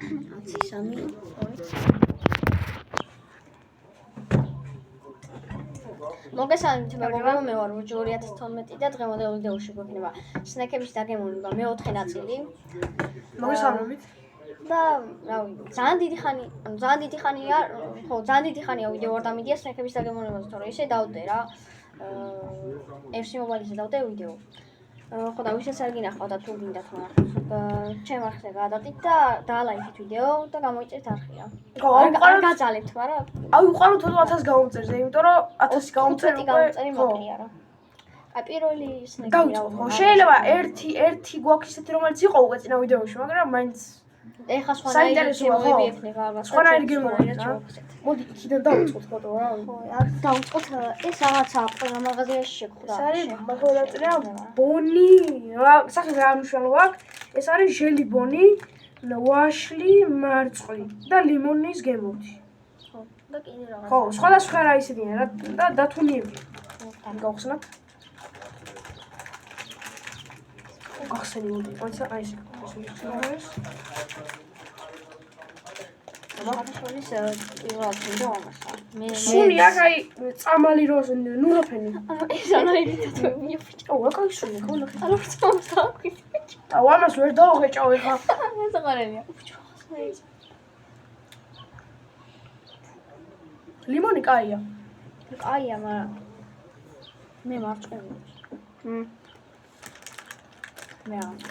13 მოგესალმებით მეგობრებო, მე ვარ რუჯი 2012 და დღევანდელ ვიდეოში გვექნება სნექების დაგემოვნება მეოთხე ნაწილი. მოგესალმებით. და რავი, ძალიან დიდი ხანია, ძალიან დიდი ხანია ვიდეო არ დამიდია სნექების დაგემოვნებაზე, თორე ისე დავდე რა. FC Mobile-ზე დავდე ვიდეო. ხო და ვისაც არ გინახავთ და თუ გინდათ მაგრამ ჩემ არხზე გადადით და დაალაიქეთ ვიდეო და გამოიწერეთ არხი რა. არ გაძალებთ, მაგრამ აი უყარო 1000 გამომწერზე, იმიტომ რომ 1000 გამომწერი მოკლია რა. აი პირველი სნექი რა. ხო, შეიძლება ერთი გვაქვს ისეთი რომელიც იყო უკვე წინა ვიდეოში, მაგრამ მაინც ეხა სხვანაირი გემოები ექნება ალბათ. სხვანაირი გემოები რა. მოდი იქიდან დავუწყოთ ფოტო რა. ხო, აქ დავუწყოთ ეს რაღაცა ყველა მაღაზიაში შეგხვდა. ეს არის მაგალითად ბონი, სახე რა მნიშვნელობა აქვს? ეს არის ჟელი ბონი, ვაშლი, მარწყვი და ლიმონის გემოთი. ხო, და კიდე რაღაც. ხო, სხვადასხვა რა ისედია რა და დათუნიები. გავხსნათ. გახსენი მოდი, თორსა აი ეს ეს მაგაშოლის პირველად ვიდეო ამასა. სული აქ აი წამალი როზ ნუროფენი. ეს ანაირი თათო მიიფჭა. აუ, რა кайი სული, ხო ნახე. ანუ წამოსა აქვით. აუ, ამას ვერ დავღეჭავ ეხა. ეს აღარებია. ლიმონი კაია. კაია, მაგრამ მე მარწყვი.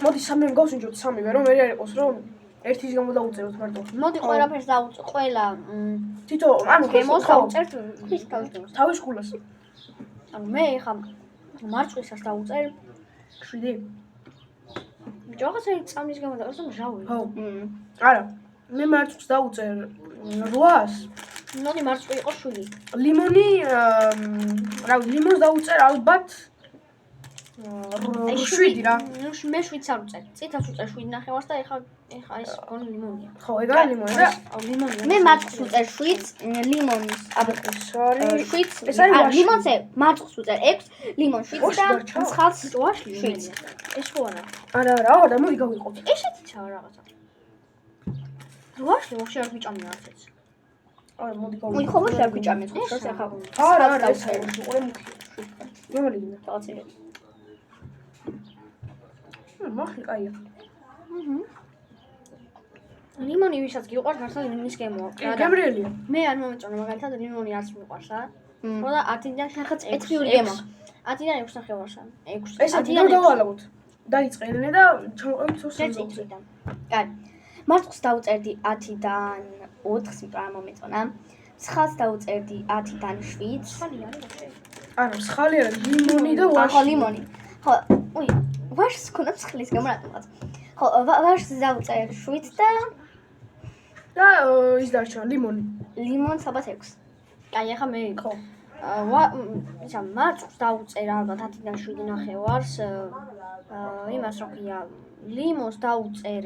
მოდი სამი გავსინჯოთ სამივე რომ მე არ იყოს რომ ერთის გამო დაუწეროთ მარტო. მოდი ყველაფერს დავუწყო, ყველა თითო, ანუ გემოს დავუწერთ ხის თავის კულას. ანუ მე ხა მარწყვისას დავუწერ 7. ჯოხას ერთ წამის გამო დავუწერ ჟავი. ხო. არა, მე მარწყვს დავუწერ 800. მოდი მარწყვი იყო 7. ლიმონი, რავი, ლიმონს დავუწერ ალბათ 7 რა. მე 7-ს არ უწერ. წითელს უწერ 7.5 და ეხა ეს გონი ლიმონია. ხო, ეგ არის ლიმონი და ლიმონია. მე მარწყვს უწერ 7, ლიმონის ეს არის 7. ეს არის ვაშლი. ლიმონზე მარწყვს უწერ 6, ლიმონ 7 და მსხალს ვაშლი 7. ეს ხო არა. არა, და მოდი გავიყოთ. ესეთიცაა რაღაცა. ვაშლი ვაფშე არ გვიჭამია არცეც. აი, მოდი უი გავიყოთ. ხო ვაშლი არ გვიჭამეს, ხო ახლა. არა, ეს უყურე მუქია. რომელი გინდა? რაღაცები. მახი კაია. ლიმონი ვისაც გიყვარს, მართლა ლიმონის გემოა. გემრიელია. მე არ მომეწონა მაგალითად ლიმონი არც მიყვარს რა. ხო და 10-დან ხახაც 6 გემო. 10-დან 6.5-ს. 6. ეს 10-დან დავალავთ. დაიწყენე და ჩამოყევით 2-ს. კაი. მარწყვს დავუწერდი 10-დან 4-ს, იმიტომ არ მომეწონა. მსხალს დავუწერდი 10-დან 7. ხალი არის ვაფშე. არა, მსხალი არა, ლიმონი და ხო, ვაშლი. ლიმონი. ხო, უი, ვაშს ქონდა მსხლის გამო რატომაც. ხო, ვაშს დავუწერ 7 და ის დარჩა ლიმონი. ლიმონს ალბათ 6. აი ახლა მე ხო. ისა მარწყვს დავუწერ ალბათ 10-დან 7.5-ს. იმას რო ქვია, ლიმონს დავუწერ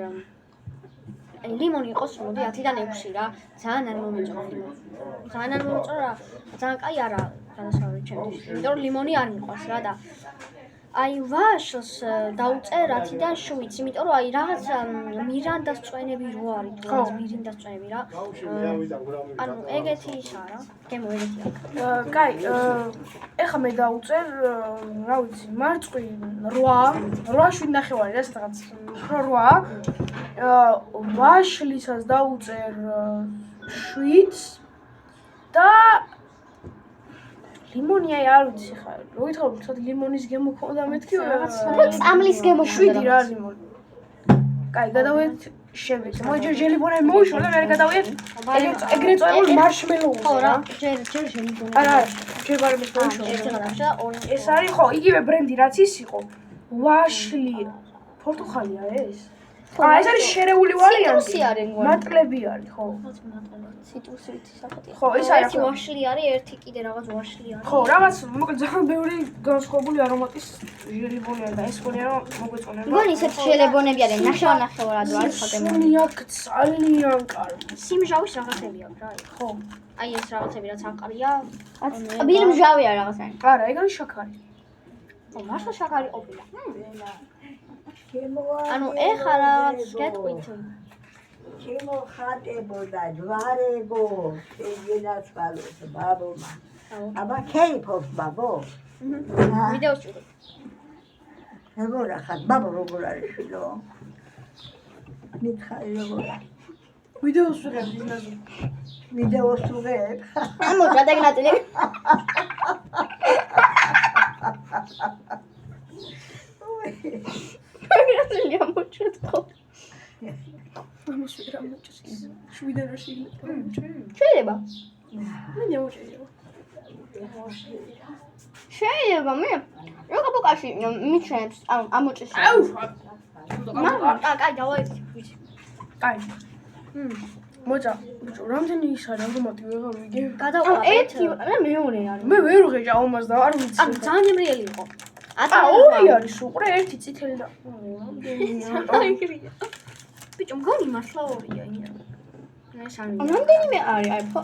ლიმონი იყოს მოდი 10-დან 6 რა. ძალიან არ მომეწონა ლიმონი. ძალიან არ მომეწონა რა. ძალიან კაი არა გადასავალი ჩემთვის. იმიტომ რომ ლიმონი არ მიყვარს რა და აი ვაშლს დავუწერ 10-დან 7, იმიტომ რომ აი რაღაც მირანდას წვენები რო არის თუ რაღაც მირინდას წვენები რა. ანუ ეგეთი ისაა რა. გემო ეგეთი აქვს. კაი, ეხა მე დავუწერ, რა ვიცი, მარწყვი 8.5 ეს რაღაც 8. ვაშლისას დავუწერ 7 და ლიმონი აი არ ვიცი ხა, რო ვითხოვ, თქო ლიმონის გემო ქონდა მეთქი რაღაც წამლის გემო 7 რა ლიმონი. კაი, გადავიდეთ შემდეგ. მოიჯერ ჟელი ბონები მოვიშვა და მე გადავიდეთ ეგრეთ წოდებული მარშმელოუზე ხო რა, რა. ჯერ ჟელი ბონები. არა, ჯერ ბარების მოვიშვა. ერთი გადავშა, ორი. ეს არის ხო, იგივე ბრენდი რაც ის იყო. ვაშლი პორტუხალია ეს? ეს არის შერეული ვარიანტი. ციტრუსი არის მგონი. მატლები არის, ხო. ციტრუსით სახეთია. ხო, ეს არის ერთი ვაშლი არის, ერთი კიდე რაღაც ვაშლი არის. ხო, რაღაც მოკლედ ძალიან ბევრი განსხვავებული არომატის ჟელი ბონი არის და ეს გონია რომ მოგვეწონება. მგონი ისეთი ჟელებონები არის, ნახევარ-ნახევარად არის ხალხები. სული აქ ძალიან კარგი. სიმჟავის რაღაცები აქვს რა. ხო. აი ეს რაღაცები რაც აყრია. ბილი მჟავია რაღაცა. არა, ეგ არის შაქარი. ხო, მართლა შაქარი ყოფილა. ანუ ეხა რაღაც გეტყვით. შემოხატებოდა ჯვარებო შეგენაც ხალოს ბაბომა აბა ქეიფობს ბაბო ვიდეოს ჭუდი. როგორ ახალ ბაბო როგორ არის შილო მითხარი როგორ ვიდეოს ვიღებ ბიზნესზე. ვიდეოს უღებ ამოჭრა დაგნაწილი. დაგნაწილი ამოჭრა თქო. ამას ვიღებ მოჭრეს. შვიდან რა შეიძლება. შეიძლება. მე ნეუჭერო. შეიძლება მე როგორ ბოკაში მიჩნევს ამოჭრეს. აუ. კაი, დავაიცი. კაი. მოჭა, ბიჭო, რამდენი ის არის ავტომატი ვეღარ ვიგე. გადავყავ ერთი რა მეორე არის. მე ვერ ვღეჭა ამას და არ ვიცი. ანუ ძალიან ემრიელი იყო. ორი არის უყურე, ერთი წითელი და ბიჭო, მგონი მართლა ორია ია. მე სამი. რამდენიმე არის? აი ხო.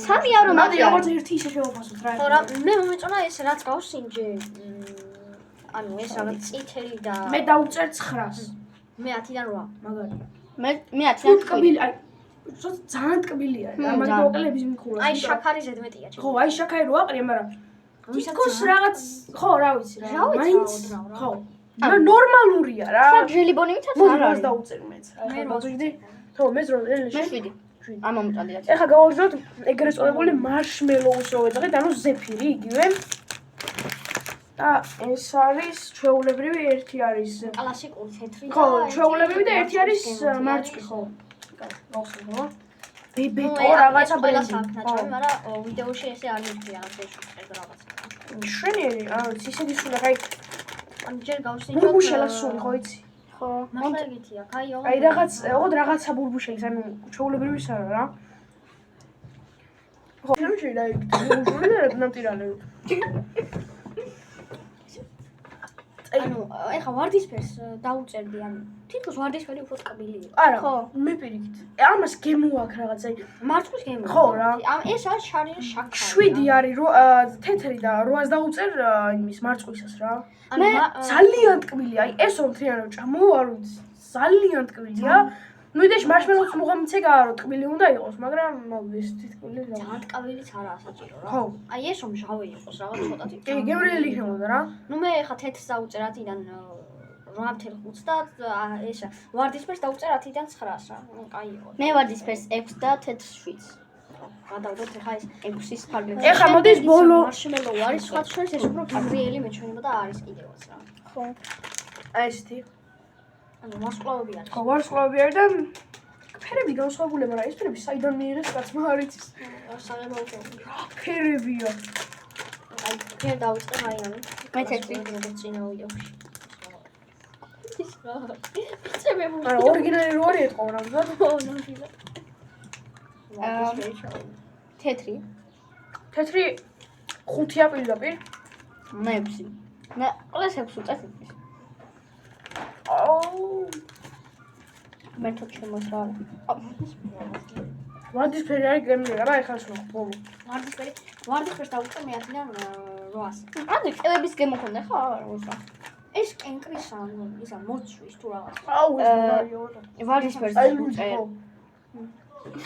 სამი აρωმატი მადი არის. როგორც ერთი ისე შევაფასოთ რა. ხო რა, მე მომეწონა ეს რაც გავსინჯე. ანუ ეს რაღაც წითელი და მე დავწერ 900-ს. მე 10-დან 8. მაგარი. მე 10 თუ ტკბილი, აი ცოტა ძალიან ტკბილია. ამაზე ძალიან. მოკლების მიქულა. აი შაქარი ზედმეტია. ხო, აი შაქარი რო აყრია, მაგრამ თითქოს რაღაც, ხო, რა ვიცი რა. რა ვიცი, მაინც რაოდნავ რა. ხო. მე ნორმალურია რა. და ჟელიბონივით არ მოდი მას არის. დავწერ მეც. მე ხო, ვიგდი. ხო, მეც რო მე ელეში. 7. ამომწონდი რა. ეხლა გავაუშვათ ეგრეთ წოდებული მარშმელოუს რო ვეძახით, ანუ ზეფირი იგივე. და ეს არის ჩვეულებრივი, ერთი არის კლასიკური თეთრი და ხო, ჩვეულებრივი და ერთი არის მარწყვი, ხო. გავხსენ ხო? ბებეტო რაღაცა ყველას ბრენდი. აქვს ნაჭრები, მაგრამ ვიდეოში ესე არ მითხრია რა ეს რაღაცა. შვენიერი, არა ვიცი, ისეთი სულა, აი ანუ ჯერ გავსინჯოთ. ბურბუშელა სული, ხო იცი? ხო. მართლა ეგეთია, კაი, აი რაღაც, ოღონდ რაღაცა ბურბუშელის, ანუ ჩვეულებრივი არა რა. ხო, შეიძლება აი ბურბუშული და ნამტირალები. ანუ ეხა ვარდისფერს დაუწერდი, ანუ თითქოს ვარდისფერი უფრო ტკბილი იყო. არა, ხო. მე პირიქით. ამას გემო აქვს რაღაც, აი მარცხვის გემო. ხო რა. ამ ეს არის შარი შაქარი. 7 არის თეთრი და 800 დაუწერ იმის მარწყვისას რა. ანუ ძალიან ტკბილია, აი ეს რომ თრიანო ჭამო, არ ვიცი. ძალიან ტკბილია. ნუ იდეში მარშმელოუს მუღამიცე გაარო ტკბილი უნდა იყოს, მაგრამ ეს თითქმის რა. ძალიან ტკბილიც არაა საჭირო რა. ხო. აი ეს რომ ჟავე იყოს რაღაც ცოტათი. კი, გემრიელი იქნებოდა რა. ნუ მე ეხა თეთრს დაუწერ 10-დან 8.5 და ეს ვარდისფერს დაუწერ 10-დან 900-ს რა. კაი იყო. მე ვარდისფერს 6 და თეთრს 7. გადავდოთ ეხა ეს 6-ის ფარგლებში. ეხლა მოდის ბოლო. მარშმელოუ არის სხვა შორის ეს უფრო გემრიელი მეჩვენება და არის კიდევაც რა. ხო. აი ესეთი. ანუ ვარსკვლავები არის. ხო, ვარსკვლავები არის და ფერები განსხვავებულია, მაგრამ ეს ფერები საიდან მიიღეს კაცმა არ იცის. საღებავო. ფერებია. აი მე დავიწყე აი ამი. მე თეთრი. როგორც წინა ვიდეოში. ის რა. წებები. არა, ორიგინალი რო არის ეთყო რამზად. ხო, ნამდვილად. თეთრი. თეთრი 5-ია პირდაპირ. მე 6. მე ყველას 6 უწევს. აუ, მე თვითონ შემოსრა. ვარდისფერი არის გემრიელი, რა ეხლა შეხ ბოლო. ვარდისფერს დაუწერ მე 10-დან 800-ს. ანუ ყელების გემო ხონდა ხო? არა, უსა. ეს კენკრისა ისა მოცვის თუ რაღაც. აუ, ეს მაგარია. ვარდისფერს აი ლუჯი უწევ.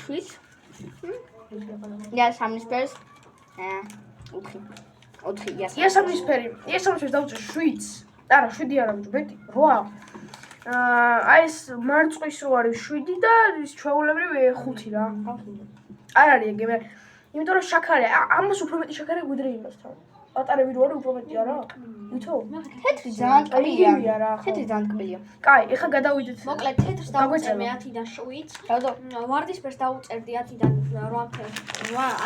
ხო. 7. Ja, სამნისფერს. 4. 4 ja. იასამნისფერს დავუწერ 7-ს. არა, 7 არა, მეტი, 8. აი ეს მარწყვის რო არის 7 და ის ჩვეულებრივი 5 რა. არ არის ეგ, იმიტომ რომ შაქარი, ამას უფრო მეტი შაქარი ვიდრე იმასთან. პატარები რო არის უფრო მეტი არა? ვითო? თეთრი ძალიან ტკბილია. იგივეა რა, ხო. თეთრი ძალიან ტკბილია. კაი, ეხლა გადავიდეთ. მოკლედ თეთრს დაუწერ მე 10-დან 7-ს. გავდო. ვარდისფერს დაუწერდი 10-დან 8,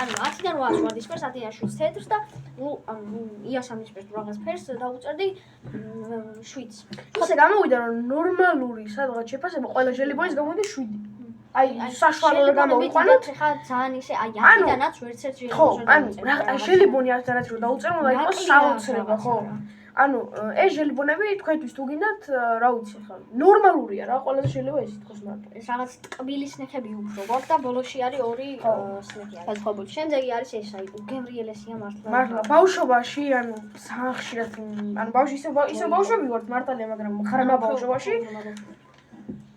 ანუ 10-დან 8-ს ვარდისფერს, 10-დან 7-ს თეთრს და ანუ იასამნისფერს რაღაც ფერს დაუწერდი 7-ს. ასე გამოვიდა რომ ნორმალური სადღაც შეფასება ყველა ჟელიბონის გამოვიდა 7. აი საშუალო რო გამოვიყვანოთ. ხა ძალიან ისე აი 10-დანაც ვერცერთ ხო, ანუ რა ჟელიბონი 10-დანაც რო დაუწერო, უნდა იყოს საოცრება, ხო? ანუ ეს ჟელიბონები თქვენთვის თუ გინდათ, რა ვიცი ხა, ნორმალურია რა, ყველაზე შეიძლება ეს თქოს მარტო. ეს რაღაც ტკბილი სნექები უფრო გვაქვს და ბოლოში არის 2 სნექი არის. გაზღობული. შემდეგი არის ეს აი გემრიელესია მართლა. მართლა ბავშვობაში, ანუ ხშირად, ანუ ბავშვი ისე ბავშვები ვართ მართალია, მაგრამ ხარმა ბავშვობაში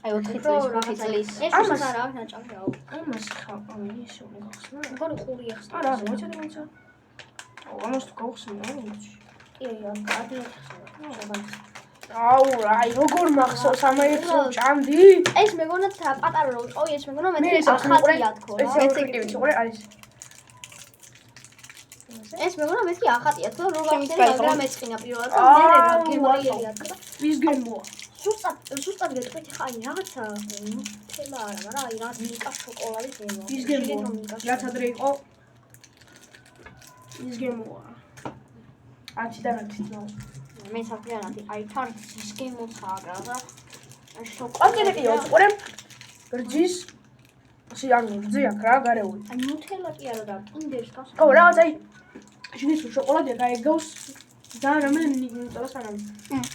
აი 4 წლის 5 წლის. ეს ამას არა აქვს ნაჭამი აუ. ამას ხა ისე უნდა გახსნა. მგონი ყური ახსნა. არა, მოიცა. ამას თუ გავხსნა, კი, ადვილად ახსნა. აუ, აი როგორ მახსოვს ამაერტს ჭამდი? ეს მეგონა პატარა რო ვიყავი, ეს მეგონა მე ეს ახატია თქო რა. სპეციფიკური უყურე არის. ეს მეგონა მეთქი ახატია თქო, რო ჩემს გავხსენე, გაიყო. მაგრამ მეწყინა პირველად და მე რა გემრიელია თქო. ვის გემოა? ზუსტად გეტყვით ხა აი რაღაცა თემა არა, მაგრამ აი რა მიკა შოკოლადის გემოა. ვის გემოა? რაც ადრე იყო. ვის გემოა? 10-დან 10 ნო. მე საფრიანათი აი თან ის გემოცაა და აკეთე კი უყურე. გრძის ანუ გრძი აქ რა გარეული. აი ნუტელა კი არა და კინდერს გავს. ო რაღაც აი შინის შოკოლადი გაიგავს ძალიან რამდენი ნიტროს არ არის.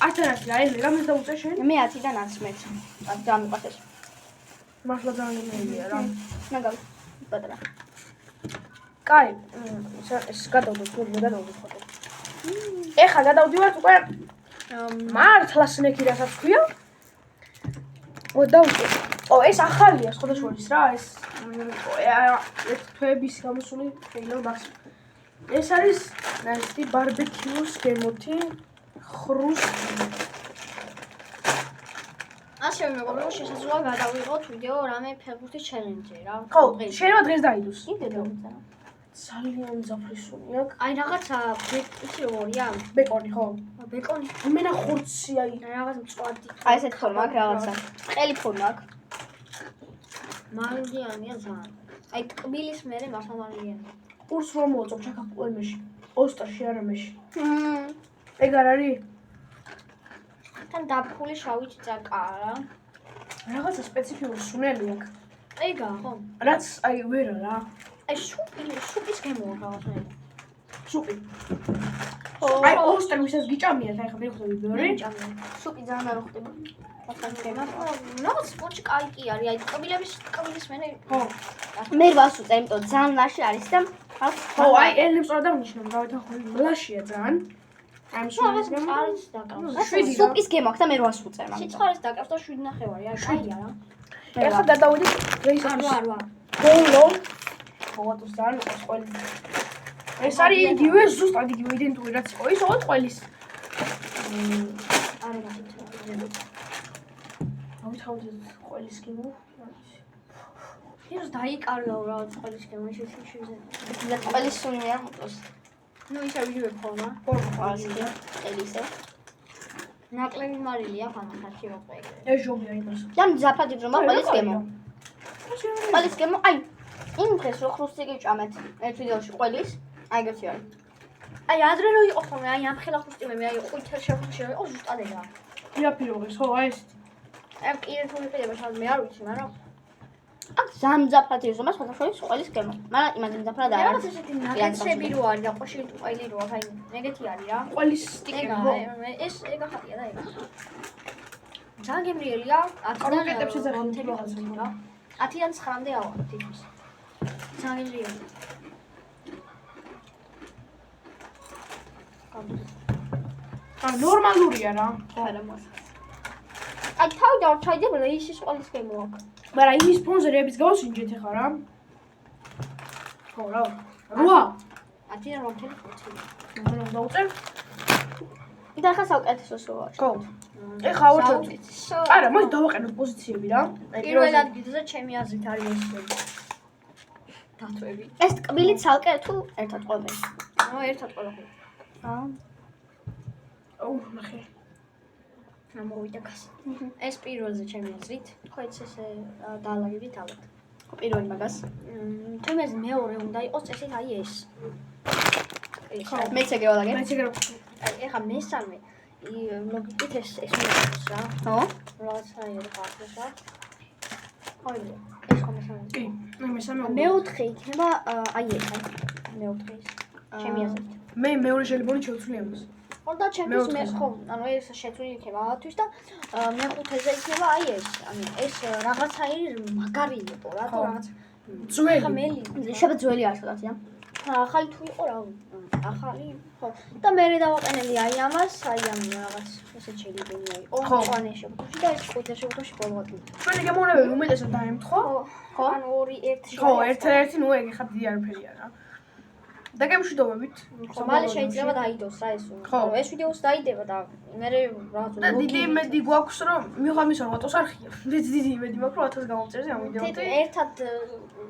10-დან რა ეს რამეს დაუწე შენ? მე 10-დან 11. აი დამიყვეს. მართლა ძალიან მეულია რა. ნაგავ. პატარა. კაი, ეს გადავდოთ, მე გადავდოთ ფოტო. ეხა გადავდივართ უკვე მართლა სნექი რასაც ქვია. დავუწე. ეს ახალია სხვადასხვაის რა, ეს თვეების გამოსული შეიძლება მაქსიმუმ. ეს არის ნაერთი ბარბეკიუს გემოთი ხრუსტი. ასე მეგობრებო, შესაძლოა გადავიღოთ ვიდეო რამე ფეხბურთის ჩელენჯი რა. ხო, შეიძლება დღეს დაიდოს. კიდე დავწერა. ძალიან ზაფრისუნი აქვს. აი რაღაცა ისი როგორია? ბეკონი ხო? ბეკონი. იმენა ხორცი აი რაღაც მწვადი. აი ესეთ ფორმა აქვს რაღაცა. ყელი ფორმა აქვს. მარილიანია ძალიან. აი ტკბილის მერე მასამარილიანი. კურს რომ მოაწევ ჩაკაპყუენში. ოსტარში არამეში. ეგ არ არის? თან დაფხული შავი ჭიჭაკა რა. რაღაცა სპეციფიური სუნელი აქვს. ეგა ხო? რაც აი ვერა რა. აი სუპის გემოა რაღაცა. სუპი. აი ოსტარ ვისაც გიჭამიათ აი ხა მე ხვდები ბევრი. სუპი ძალიან არ ხდება. რაღაც სპორტი კაი კი არის, აი ტკბილის მერე. ხო. მე 800 უწევ, იმიტომ ძალიან ლაში არის და ხო, აი ელებს რა დავნიშნავ, გავეთანხმები, ლაშია ძალიან. აი რაღაც სუპის წყალიც დაკავს. სუპის გემო აქვს და მე 800 უწევ მაგას. სიცხალის დაკავს და 7.5-ი, აი კაია რა. ეხა გადავიდით რეისის არა. ბოლო. მოაწევს ძალიან იყოს ყველი. ეს არის იგივე ზუსტად იგივე იდენტური რაც იყო ის ოღონდ ყველის. არა მაგითო. აუთავდეთ ყველის გემო. ის დაიკარგა რა წყლის გემო ის შეზე. და ყველის სუნია მოწოს. ნუ ისე ვიდეო ფორმა. ყალისია, ყელისა. ნაკლები მარილია ხანახაში ვაყე. ეს ჟობია იმას. და ზაფხადი ძრომა ყველის გემო. ყველის გემო, აი იმ დღეს რო ხრუსტი გიჭამეთ ერთ ვიდეოში ყველის, აი ეგეთი არის. აი ადრე რო იყო ხოლმე, აი ამ ხელა ხუსტიმები, აი ყვითელ შეხვში იყო ზუსტად ეგა. იაფიროღეს ხო აი ეს. აი კიდე თუ მიყიდება შალ მე არ ვიცი, მაგრამ აქ ზამზაფხადი ძრომა სხვადასხვა ყველის გემო. მაგრამ იმაზე მზაფხად არ რაღაც არის. ესეთი ნაგეცები რო არის და ყოშილი თუ ყველი რო აქვს, აი ეგეთი არის რა. ყველის სტიკერი ეგა, ხო? ეს ეგა ხატია და ეგა. ძალიან გემრიელია, 10-დან კარგეტებს ეძახით რაღაცა რა. 10-დან 9-მდე ავარ თითქოს. ძალიან გემრიელია. აა ნორმალურია რა. არა მას. აი თავიდან ჩაიდება ისის ყველის გემო აქვს. მაგრამ იმის სპონსორების გავსინჯეთ ახლა რა. ხო რა. როა. 10-დან 8-ი. მაგრამ დავწერ. და ხა საუკეთესო სოლა. ხო. ეხა ავაჭოთ. არა, მოდი დავაყენოთ პოზიციები რა. პირველ ადგილზე ჩემი აზრით არის ეს დათვები. ეს ტკბილი ცალკე თუ ერთად ყოველდღე? ნუ ერთად ყველაფერი. აა. აუ, ნახე. მოვიდა კაცი. ეს პირველზე ჩემი აზრით. ხო ესე დაალაგებით ალბათ. ხო პირველი მაგას. თუმცა მეორე უნდა იყოს წესით აი ეს. მეც ეგ ვალაგე. მეც ეგრე აი ეხა მესამე ლოგიკით ეს მიიღოს რა. ხო? რაღაცა ერყავს რა. ხო ეს ხომ მესამე. კი, მესამე. მეოთხე იქნება აი ეს აი მეოთხე ის. ჩემი აზრით. მე მეორე შეიძლება შევცვლი ამას. ხო და ჩემთვის მე ხო, ანუ ეს შეცვლილი იქნება ამათვის და მეხუთეზე იქნება აი ეს. ანუ ეს რაღაცა მაგარი იყო რა, თუ რაღაც ძველი. ხმელი. შეიძლება ძველი არ შევდათ, ახალი თუ იყო რა ახალი ხო და მე დავაყენები აი ამას აი ამ რაღაც ესეთ შეიძლება იყო ყვანე შეფუთოში და ეს ყვითელ შეფუთოში ბოლოად ჩვენი გემოვნებები უმეტესად დაემთხვა ხო ანუ 2-1 ხო ერთ-ერთი ნუ ეგ ხა დიდი არაფერია რა და გემშვიდობებით ხო მალე შეიძლება დაიდოს რა ეს ეს ვიდეოს დაიდება და მე რაღაც და დიდი იმედი გვაქვს რომ მიღა მის როტოს არხია დიდი იმედი მაქვს რომ 1000 გამომწერზე ამ ვიდეოთი ერთად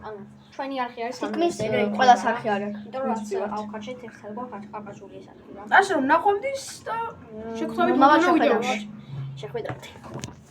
ანუ ჩვენი არხი არის თითქმის ყველა არხი არის იმიტომ რომ რაც ავკარჩეთ ერთად გვაქვს აკაკაშული ეს არხი რა ასე რომ ნახვამდის და შეგხვდებით მამალ მომდევნო ვიდეოში შეხვედრამდე